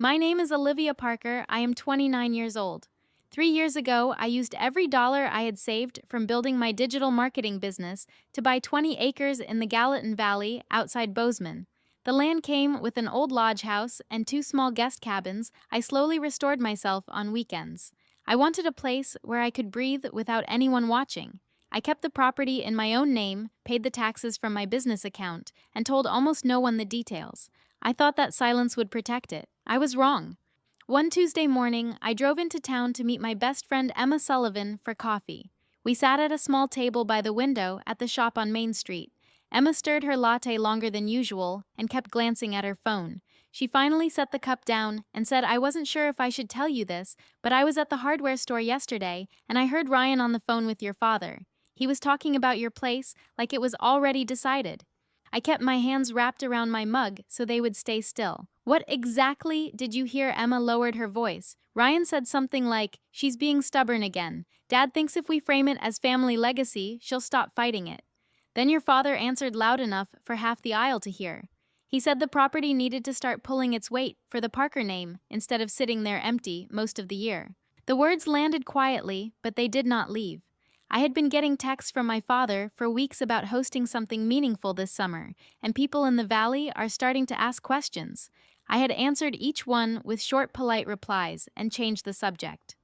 My name is Olivia Parker. I am 29 years old. 3 years ago, I used every dollar I had saved from building my digital marketing business to buy 20 acres in the Gallatin Valley outside Bozeman. The land came with an old lodge house and two small guest cabins. I slowly restored myself on weekends. I wanted a place where I could breathe without anyone watching. I kept the property in my own name, paid the taxes from my business account, and told almost no one the details. I thought that silence would protect it. I was wrong. One Tuesday morning, I drove into town to meet my best friend Emma Sullivan for coffee. We sat at a small table by the window at the shop on Main Street. Emma stirred her latte longer than usual and kept glancing at her phone. She finally set the cup down and said, "I wasn't sure if I should tell you this, but I was at the hardware store yesterday and I heard Ryan on the phone with your father. He was talking about your place like it was already decided." I kept my hands wrapped around my mug so they would stay still. "What exactly did you hear?" Emma lowered her voice. "Ryan said something like, 'She's being stubborn again. Dad thinks if we frame it as family legacy, she'll stop fighting it.' Then your father answered loud enough for half the aisle to hear. He said the property needed to start pulling its weight for the Parker name instead of sitting there empty most of the year." The words landed quietly, but they did not leave. I had been getting texts from my father for weeks about hosting something meaningful this summer, and people in the valley are starting to ask questions. I had answered each one with short, polite replies and changed the subject.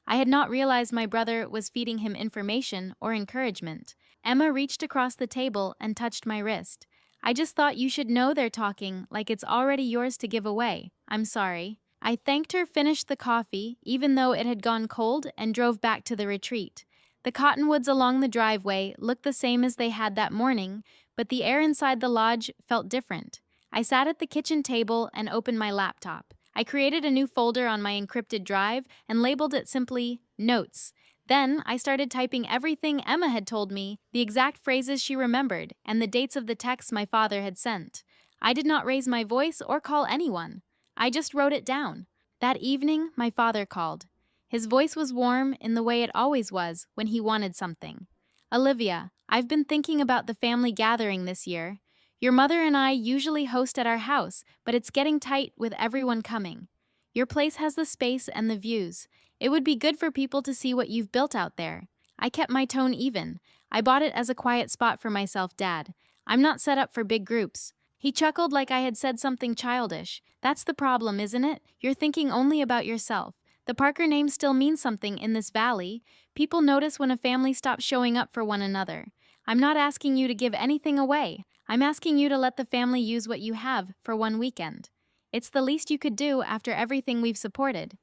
I had not realized my brother was feeding him information or encouragement. Emma reached across the table and touched my wrist. "I just thought you should know they're talking like it's already yours to give away. I'm sorry." I thanked her, finished the coffee, even though it had gone cold, and drove back to the retreat. The cottonwoods along the driveway looked the same as they had that morning, but the air inside the lodge felt different. I sat at the kitchen table and opened my laptop. I created a new folder on my encrypted drive and labeled it simply Notes. Then I started typing everything Emma had told me, the exact phrases she remembered, and the dates of the texts my father had sent. I did not raise my voice or call anyone. I just wrote it down. That evening, my father called. His voice was warm in the way it always was when he wanted something. "Olivia, I've been thinking about the family gathering this year. Your mother and I usually host at our house, but it's getting tight with everyone coming. Your place has the space and the views. It would be good for people to see what you've built out there." I kept my tone even. "I bought it as a quiet spot for myself, Dad. I'm not set up for big groups." He chuckled like I had said something childish. "That's the problem, isn't it? You're thinking only about yourself. The Parker name still means something in this valley. People notice when a family stops showing up for one another. I'm not asking you to give anything away. I'm asking you to let the family use what you have for one weekend. It's the least you could do after everything we've supported."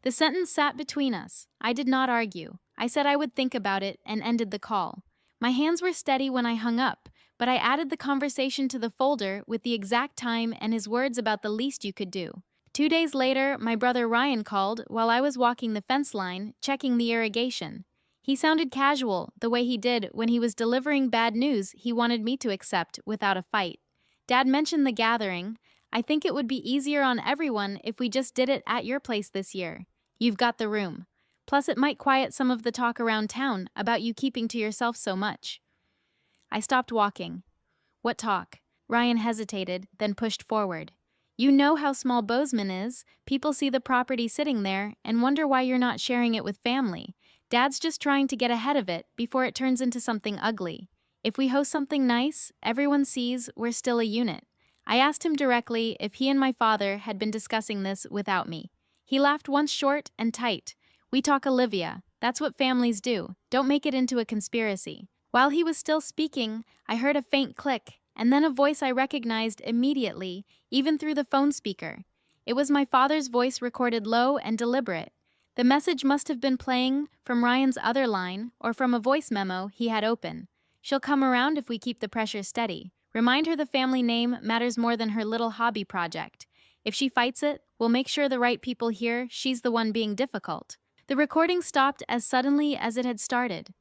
The sentence sat between us. I did not argue. I said I would think about it and ended the call. My hands were steady when I hung up, but I added the conversation to the folder with the exact time and his words about the least you could do. 2 days later, my brother Ryan called while I was walking the fence line, checking the irrigation. He sounded casual, the way he did when he was delivering bad news he wanted me to accept without a fight. "Dad mentioned the gathering. I think it would be easier on everyone if we just did it at your place this year. You've got the room. Plus, it might quiet some of the talk around town about you keeping to yourself so much." I stopped walking. "What talk?" Ryan hesitated, then pushed forward. "You know how small Bozeman is. People see the property sitting there and wonder why you're not sharing it with family. Dad's just trying to get ahead of it before it turns into something ugly. If we host something nice, everyone sees we're still a unit." I asked him directly if he and my father had been discussing this without me. He laughed once short and tight. "We talk, Olivia. That's what families do. Don't make it into a conspiracy." While he was still speaking, I heard a faint click, and then a voice I recognized immediately, even through the phone speaker. It was my father's voice, recorded low and deliberate. The message must have been playing from Ryan's other line or from a voice memo he had open. "She'll come around if we keep the pressure steady. Remind her the family name matters more than her little hobby project. If she fights it, we'll make sure the right people hear she's the one being difficult." The recording stopped as suddenly as it had started.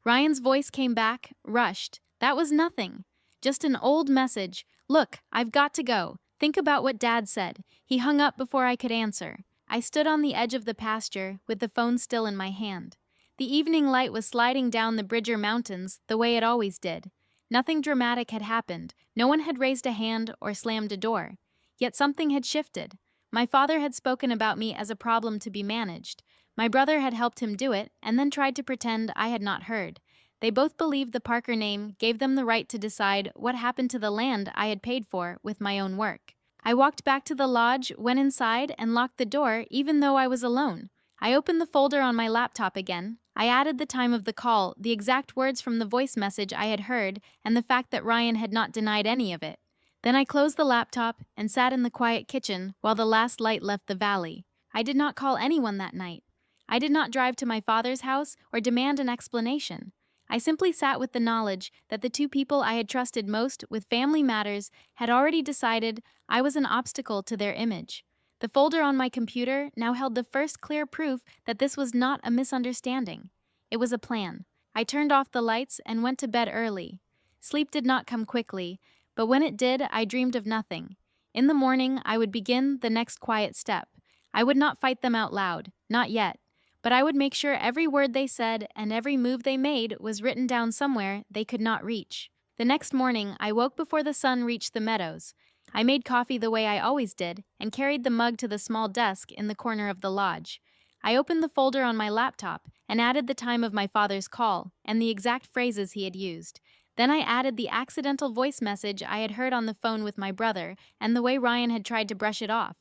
Ryan's voice came back, rushed. "That was nothing. Just an old message. Look, I've got to go. Think about what Dad said." He hung up before I could answer. I stood on the edge of the pasture with the phone still in my hand. The evening light was sliding down the Bridger Mountains the way it always did. Nothing dramatic had happened. No one had raised a hand or slammed a door. Yet something had shifted. My father had spoken about me as a problem to be managed. My brother had helped him do it, and then tried to pretend I had not heard. They both believed the Parker name gave them the right to decide what happened to the land I had paid for with my own work. I walked back to the lodge, went inside, and locked the door, even though I was alone. I opened the folder on my laptop again. I added the time of the call, the exact words from the voice message I had heard, and the fact that Ryan had not denied any of it. Then I closed the laptop and sat in the quiet kitchen while the last light left the valley. I did not call anyone that night. I did not drive to my father's house or demand an explanation. I simply sat with the knowledge that the two people I had trusted most with family matters had already decided I was an obstacle to their image. The folder on my computer now held the first clear proof that this was not a misunderstanding. It was a plan. I turned off the lights and went to bed early. Sleep did not come quickly, but when it did, I dreamed of nothing. In the morning, I would begin the next quiet step. I would not fight them out loud, not yet, but I would make sure every word they said and every move they made was written down somewhere they could not reach. The next morning, I woke before the sun reached the meadows. I made coffee the way I always did and carried the mug to the small desk in the corner of the lodge. I opened the folder on my laptop and added the time of my father's call and the exact phrases he had used. Then I added the accidental voice message I had heard on the phone with my brother and the way Ryan had tried to brush it off.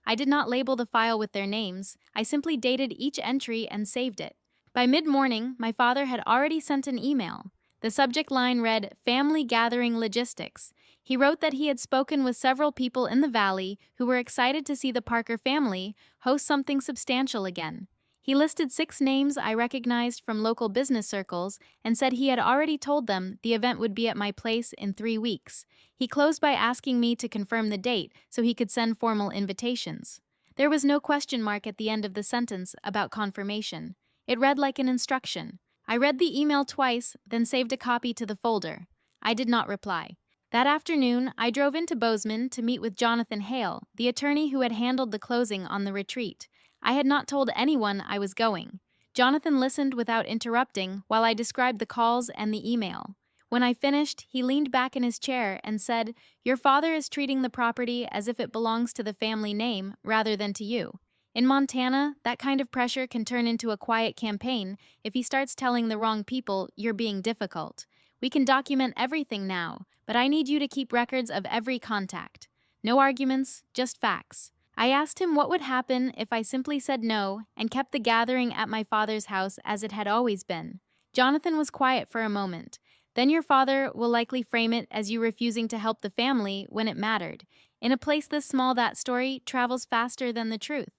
I did not label the file with their names. I simply dated each entry and saved it. By mid-morning, my father had already sent an email. The subject line read, "Family Gathering Logistics." He wrote that he had spoken with several people in the valley who were excited to see the Parker family host something substantial again. He listed 6 names I recognized from local business circles and said he had already told them the event would be at my place in 3 weeks. He closed by asking me to confirm the date so he could send formal invitations. There was no question mark at the end of the sentence about confirmation. It read like an instruction. I read the email twice, then saved a copy to the folder. I did not reply. That afternoon, I drove into Bozeman to meet with Jonathan Hale, the attorney who had handled the closing on the retreat. I had not told anyone I was going. Jonathan listened without interrupting while I described the calls and the email. When I finished, he leaned back in his chair and said, "Your father is treating the property as if it belongs to the family name rather than to you. In Montana, that kind of pressure can turn into a quiet campaign if he starts telling the wrong people you're being difficult. We can document everything now, but I need you to keep records of every contact. No arguments, just facts." I asked him what would happen if I simply said no and kept the gathering at my father's house as it had always been. Jonathan was quiet for a moment. "Then your father will likely frame it as you refusing to help the family when it mattered. In a place this small, that story travels faster than the truth.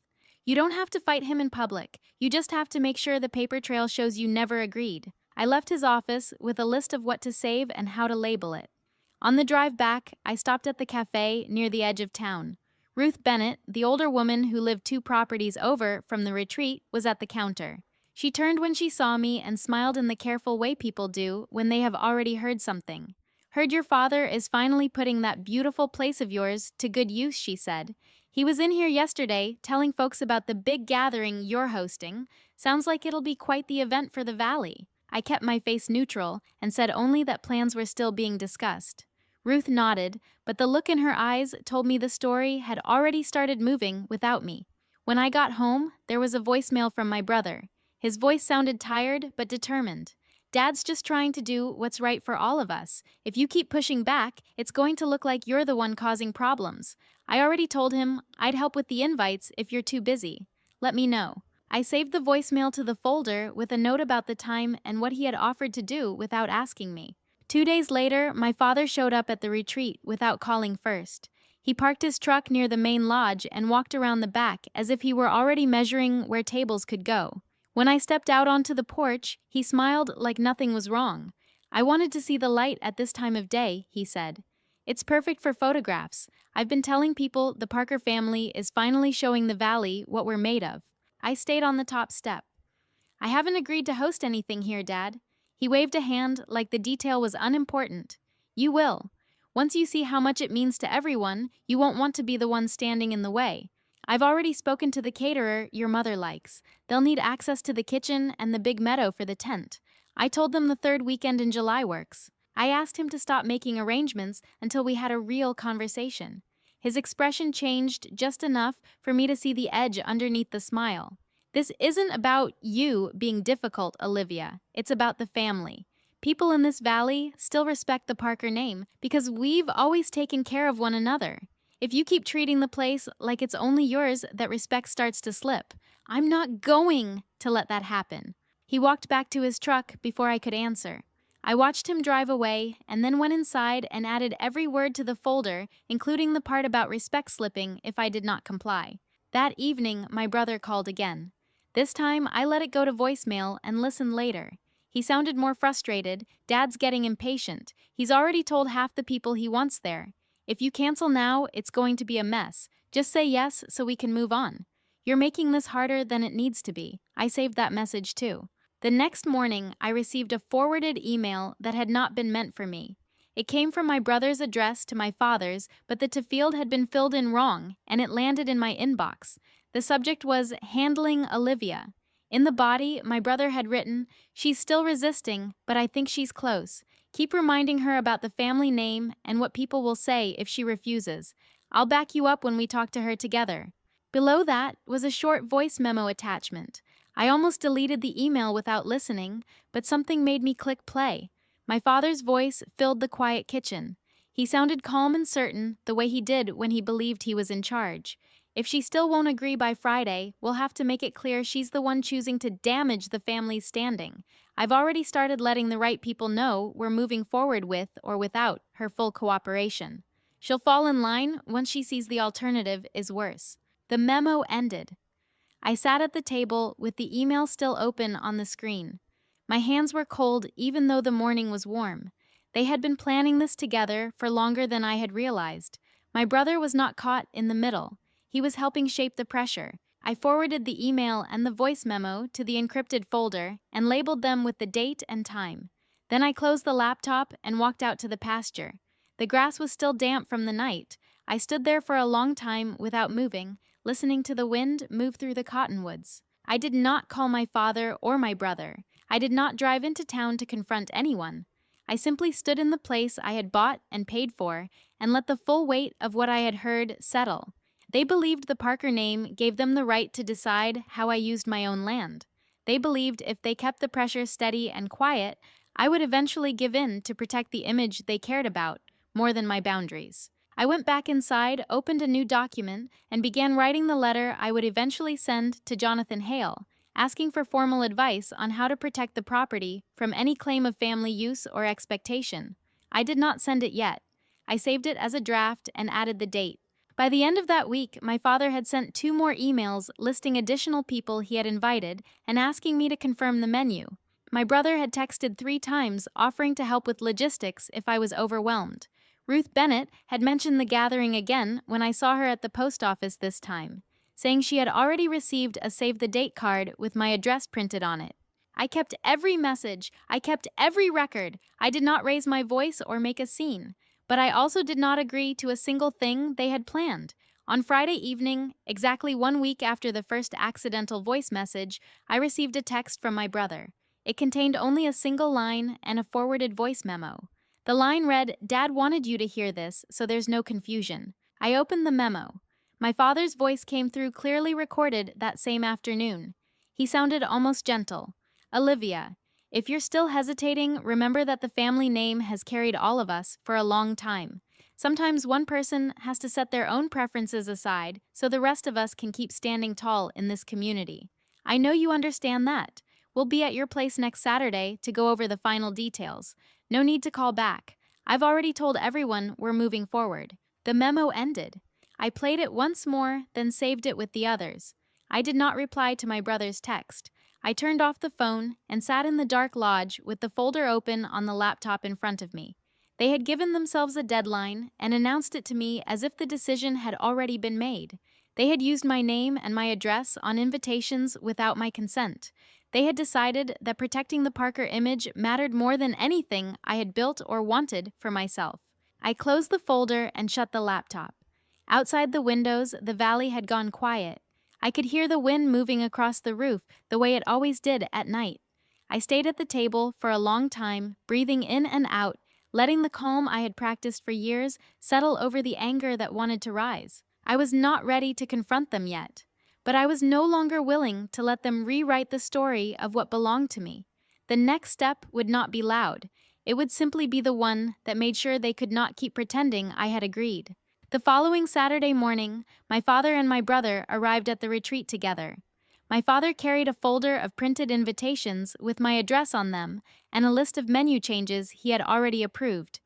You don't have to fight him in public. You just have to make sure the paper trail shows you never agreed." I left his office with a list of what to save and how to label it. On the drive back, I stopped at the cafe near the edge of town. Ruth Bennett, the older woman who lived 2 properties over from the retreat, was at the counter. She turned when she saw me and smiled in the careful way people do when they have already heard something. "Heard your father is finally putting that beautiful place of yours to good use," she said. "He was in here yesterday telling folks about the big gathering you're hosting. Sounds like it'll be quite the event for the valley." I kept my face neutral and said only that plans were still being discussed. Ruth nodded, but the look in her eyes told me the story had already started moving without me. When I got home, there was a voicemail from my brother. His voice sounded tired but determined. "Dad's just trying to do what's right for all of us. If you keep pushing back, it's going to look like you're the one causing problems. I already told him I'd help with the invites if you're too busy. Let me know." I saved the voicemail to the folder with a note about the time and what he had offered to do without asking me. 2 days later, my father showed up at the retreat without calling first. He parked his truck near the main lodge and walked around the back as if he were already measuring where tables could go. When I stepped out onto the porch, he smiled like nothing was wrong. "I wanted to see the light at this time of day," he said. "It's perfect for photographs. I've been telling people the Parker family is finally showing the valley what we're made of." I stayed on the top step. "I haven't agreed to host anything here, Dad." He waved a hand like the detail was unimportant. "You will. Once you see how much it means to everyone, you won't want to be the one standing in the way. I've already spoken to the caterer your mother likes. They'll need access to the kitchen and the big meadow for the tent. I told them the 3rd weekend in July works." I asked him to stop making arrangements until we had a real conversation. His expression changed just enough for me to see the edge underneath the smile. This isn't about you being difficult, Olivia. It's about the family. People in this valley still respect the Parker name because we've always taken care of one another. If you keep treating the place like it's only yours, that respect starts to slip. I'm not going to let that happen. He walked back to his truck before I could answer. I watched him drive away and then went inside and added every word to the folder, including the part about respect slipping if I did not comply. That evening, my brother called again. This time, I let it go to voicemail and listened later. He sounded more frustrated. Dad's getting impatient. He's already told half the people he wants there. If you cancel now, it's going to be a mess. Just say yes so we can move on. You're making this harder than it needs to be. I saved that message too. The next morning, I received a forwarded email that had not been meant for me. It came from my brother's address to my father's, but the to field had been filled in wrong, and it landed in my inbox. The subject was Handling Olivia. In the body, my brother had written, "She's still resisting, but I think she's close. Keep reminding her about the family name and what people will say if she refuses. I'll back you up when we talk to her together." Below that was a short voice memo attachment. I almost deleted the email without listening, but something made me click play. My father's voice filled the quiet kitchen. He sounded calm and certain, the way he did when he believed he was in charge. If she still won't agree by Friday, we'll have to make it clear she's the one choosing to damage the family's standing. I've already started letting the right people know we're moving forward with or without her full cooperation. She'll fall in line once she sees the alternative is worse. The memo ended. I sat at the table with the email still open on the screen. My hands were cold even though the morning was warm. They had been planning this together for longer than I had realized. My brother was not caught in the middle. He was helping shape the pressure. I forwarded the email and the voice memo to the encrypted folder and labeled them with the date and time. Then I closed the laptop and walked out to the pasture. The grass was still damp from the night. I stood there for a long time without moving, listening to the wind move through the cottonwoods. I did not call my father or my brother. I did not drive into town to confront anyone. I simply stood in the place I had bought and paid for and let the full weight of what I had heard settle. They believed the Parker name gave them the right to decide how I used my own land. They believed if they kept the pressure steady and quiet, I would eventually give in to protect the image they cared about more than my boundaries. I went back inside, opened a new document, and began writing the letter I would eventually send to Jonathan Hale, asking for formal advice on how to protect the property from any claim of family use or expectation. I did not send it yet. I saved it as a draft and added the date. By the end of that week, my father had sent 2 more emails listing additional people he had invited and asking me to confirm the menu. My brother had texted 3 times offering to help with logistics if I was overwhelmed. Ruth Bennett had mentioned the gathering again when I saw her at the post office this time, saying she had already received a save-the-date card with my address printed on it. I kept every message. I kept every record. I did not raise my voice or make a scene. But I also did not agree to a single thing they had planned. On Friday evening, exactly 1 week after the first accidental voice message, I received a text from my brother. It contained only a single line and a forwarded voice memo. The line read, "Dad wanted you to hear this, so there's no confusion." I opened the memo. My father's voice came through clearly recorded that same afternoon. He sounded almost gentle. "Olivia, if you're still hesitating, remember that the family name has carried all of us for a long time. Sometimes one person has to set their own preferences aside so the rest of us can keep standing tall in this community. I know you understand that. We'll be at your place next Saturday to go over the final details. No need to call back. I've already told everyone we're moving forward." The memo ended. I played it once more, then saved it with the others. I did not reply to my brother's text. I turned off the phone and sat in the dark lodge with the folder open on the laptop in front of me. They had given themselves a deadline and announced it to me as if the decision had already been made. They had used my name and my address on invitations without my consent. They had decided that protecting the Parker image mattered more than anything I had built or wanted for myself. I closed the folder and shut the laptop. Outside the windows, the valley had gone quiet. I could hear the wind moving across the roof the way it always did at night. I stayed at the table for a long time, breathing in and out, letting the calm I had practiced for years settle over the anger that wanted to rise. I was not ready to confront them yet, but I was no longer willing to let them rewrite the story of what belonged to me. The next step would not be loud. It would simply be the one that made sure they could not keep pretending I had agreed. The following Saturday morning, my father and my brother arrived at the retreat together. My father carried a folder of printed invitations with my address on them and a list of menu changes he had already approved.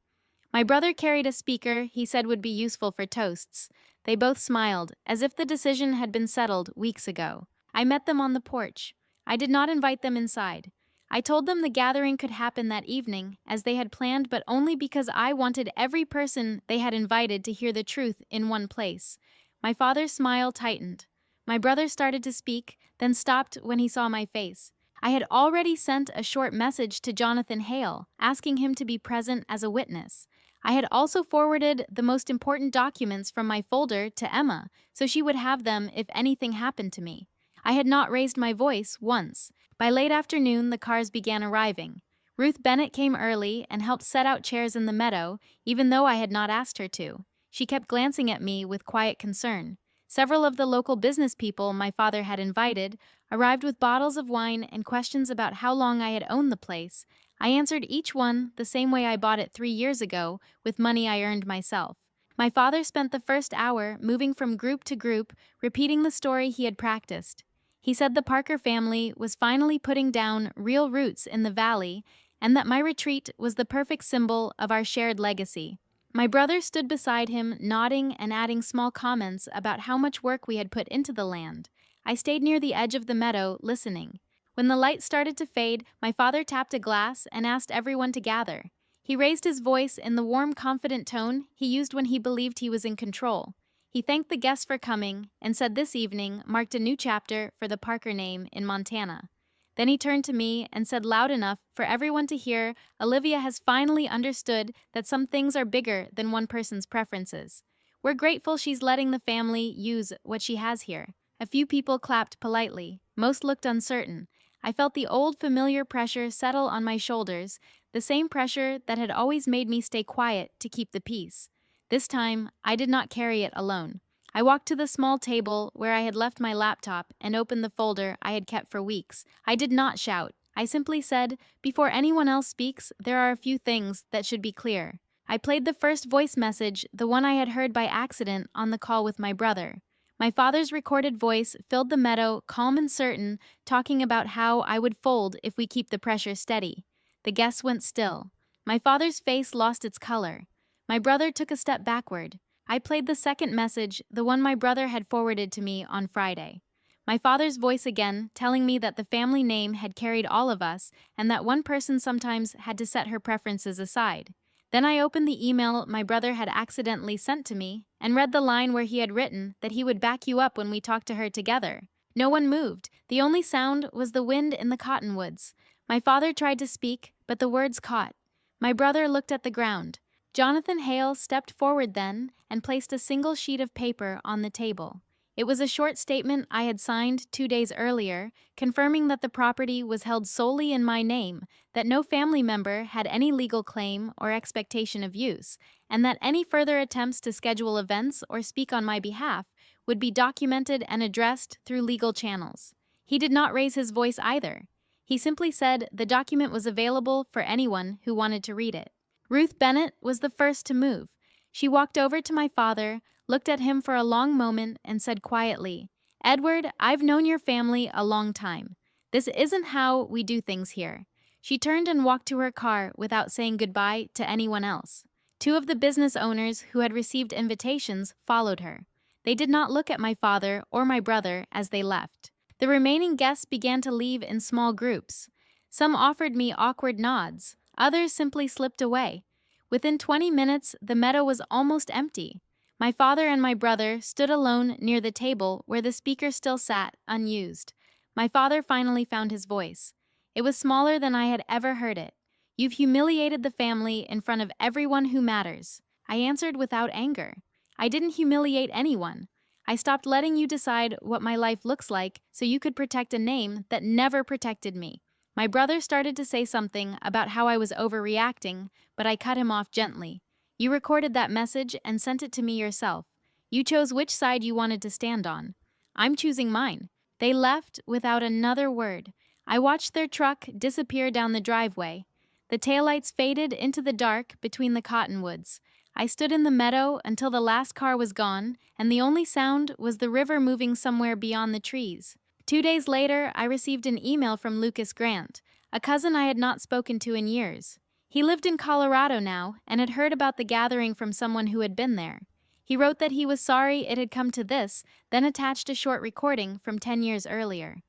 My brother carried a speaker he said would be useful for toasts. They both smiled, as if the decision had been settled weeks ago. I met them on the porch. I did not invite them inside. I told them the gathering could happen that evening, as they had planned, but only because I wanted every person they had invited to hear the truth in one place. My father's smile tightened. My brother started to speak, then stopped when he saw my face. I had already sent a short message to Jonathan Hale, asking him to be present as a witness. I had also forwarded the most important documents from my folder to Emma, so she would have them if anything happened to me. I had not raised my voice once. By late afternoon, the cars began arriving. Ruth Bennett came early and helped set out chairs in the meadow, even though I had not asked her to. She kept glancing at me with quiet concern. Several of the local business people my father had invited arrived with bottles of wine and questions about how long I had owned the place. I answered each one the same way I bought it 3 years ago, with money I earned myself. My father spent the first hour moving from group to group, repeating the story he had practiced. He said the Parker family was finally putting down real roots in the valley, and that my retreat was the perfect symbol of our shared legacy. My brother stood beside him, nodding and adding small comments about how much work we had put into the land. I stayed near the edge of the meadow, listening. When the light started to fade, my father tapped a glass and asked everyone to gather. He raised his voice in the warm, confident tone he used when he believed he was in control. He thanked the guests for coming and said this evening marked a new chapter for the Parker name in Montana. Then he turned to me and said loud enough for everyone to hear, "Olivia has finally understood that some things are bigger than one person's preferences. We're grateful she's letting the family use what she has here." A few people clapped politely. Most looked uncertain. I felt the old familiar pressure settle on my shoulders, the same pressure that had always made me stay quiet to keep the peace. This time, I did not carry it alone. I walked to the small table where I had left my laptop and opened the folder I had kept for weeks. I did not shout. I simply said, "Before anyone else speaks, there are a few things that should be clear." I played the first voice message, the one I had heard by accident on the call with my brother. My father's recorded voice filled the meadow, calm and certain, talking about how I would fold if we keep the pressure steady. The guests went still. My father's face lost its color. My brother took a step backward. I played the second message, the one my brother had forwarded to me on Friday. My father's voice again, telling me that the family name had carried all of us and that one person sometimes had to set her preferences aside. Then I opened the email my brother had accidentally sent to me and read the line where he had written that he would back you up when we talked to her together. No one moved. The only sound was the wind in the cottonwoods. My father tried to speak, but the words caught. My brother looked at the ground. Jonathan Hale stepped forward then and placed a single sheet of paper on the table. It was a short statement I had signed 2 days earlier, confirming that the property was held solely in my name, that no family member had any legal claim or expectation of use, and that any further attempts to schedule events or speak on my behalf would be documented and addressed through legal channels. He did not raise his voice either. He simply said the document was available for anyone who wanted to read it. Ruth Bennett was the first to move. She walked over to my father, looked at him for a long moment, and said quietly, "Edward, I've known your family a long time. This isn't how we do things here." She turned and walked to her car without saying goodbye to anyone else. 2 of the business owners who had received invitations followed her. They did not look at my father or my brother as they left. The remaining guests began to leave in small groups. Some offered me awkward nods. Others simply slipped away. Within 20 minutes, the meadow was almost empty. My father and my brother stood alone near the table where the speaker still sat, unused. My father finally found his voice. It was smaller than I had ever heard it. "You've humiliated the family in front of everyone who matters." I answered without anger. "I didn't humiliate anyone. I stopped letting you decide what my life looks like so you could protect a name that never protected me." My brother started to say something about how I was overreacting, but I cut him off gently. You recorded that message and sent it to me yourself. You chose which side you wanted to stand on. I'm choosing mine. They left without another word. I watched their truck disappear down the driveway. The taillights faded into the dark between the cottonwoods. I stood in the meadow until the last car was gone, and the only sound was the river moving somewhere beyond the trees. 2 days later, I received an email from Lucas Grant, a cousin I had not spoken to in years. He lived in Colorado now and had heard about the gathering from someone who had been there. He wrote that he was sorry it had come to this, then attached a short recording from 10 years earlier.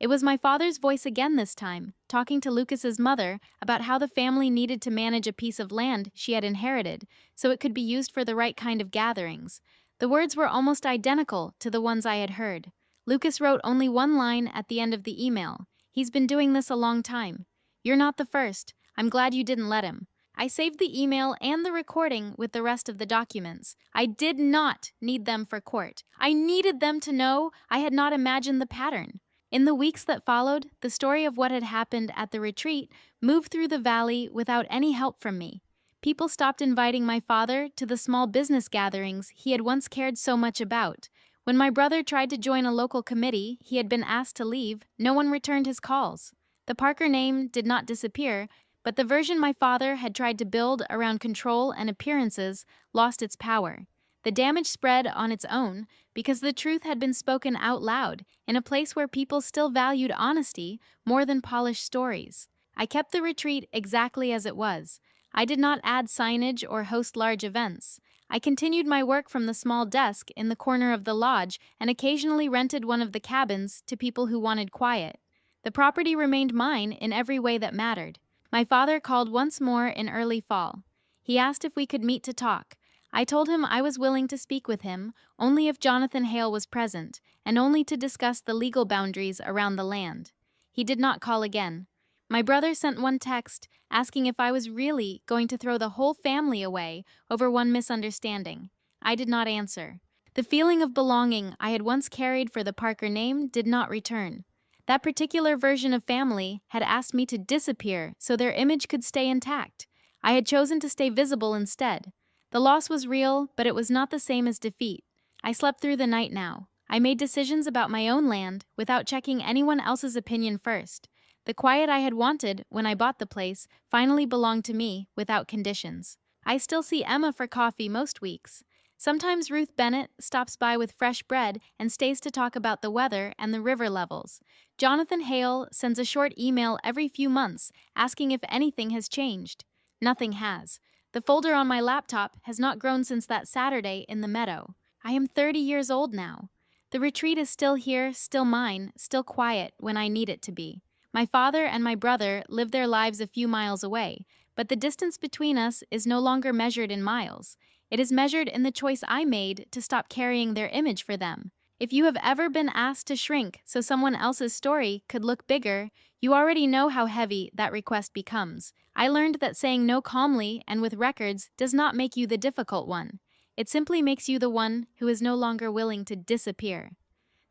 It was my father's voice again this time, talking to Lucas's mother about how the family needed to manage a piece of land she had inherited so it could be used for the right kind of gatherings. The words were almost identical to the ones I had heard. Lucas wrote only one line at the end of the email. He's been doing this a long time. You're not the first. I'm glad you didn't let him. I saved the email and the recording with the rest of the documents. I did not need them for court. I needed them to know I had not imagined the pattern. In the weeks that followed, the story of what had happened at the retreat moved through the valley without any help from me. People stopped inviting my father to the small business gatherings he had once cared so much about. When my brother tried to join a local committee he had been asked to leave, no one returned his calls. The Parker name did not disappear, but the version my father had tried to build around control and appearances lost its power. The damage spread on its own because the truth had been spoken out loud in a place where people still valued honesty more than polished stories. I kept the retreat exactly as it was. I did not add signage or host large events. I continued my work from the small desk in the corner of the lodge and occasionally rented one of the cabins to people who wanted quiet. The property remained mine in every way that mattered. My father called once more in early fall. He asked if we could meet to talk. I told him I was willing to speak with him, only if Jonathan Hale was present, and only to discuss the legal boundaries around the land. He did not call again. My brother sent one text asking if I was really going to throw the whole family away over one misunderstanding. I did not answer. The feeling of belonging I had once carried for the Parker name did not return. That particular version of family had asked me to disappear so their image could stay intact. I had chosen to stay visible instead. The loss was real, but it was not the same as defeat. I slept through the night now. I made decisions about my own land without checking anyone else's opinion first. The quiet I had wanted when I bought the place finally belonged to me without conditions. I still see Emma for coffee most weeks. Sometimes Ruth Bennett stops by with fresh bread and stays to talk about the weather and the river levels. Jonathan Hale sends a short email every few months asking if anything has changed. Nothing has. The folder on my laptop has not grown since that Saturday in the meadow. I am 30 years old now. The retreat is still here, still mine, still quiet when I need it to be. My father and my brother live their lives a few miles away, but the distance between us is no longer measured in miles. It is measured in the choice I made to stop carrying their image for them. If you have ever been asked to shrink so someone else's story could look bigger, you already know how heavy that request becomes. I learned that saying no calmly and with records does not make you the difficult one. It simply makes you the one who is no longer willing to disappear.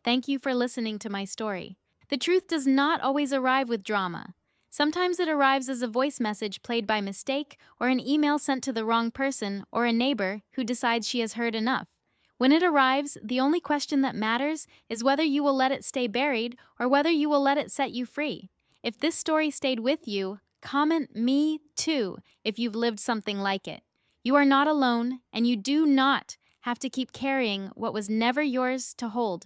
Thank you for listening to my story. The truth does not always arrive with drama. Sometimes it arrives as a voice message played by mistake or an email sent to the wrong person or a neighbor who decides she has heard enough. When it arrives, the only question that matters is whether you will let it stay buried or whether you will let it set you free. If this story stayed with you, comment "me too" if you've lived something like it. You are not alone, and you do not have to keep carrying what was never yours to hold.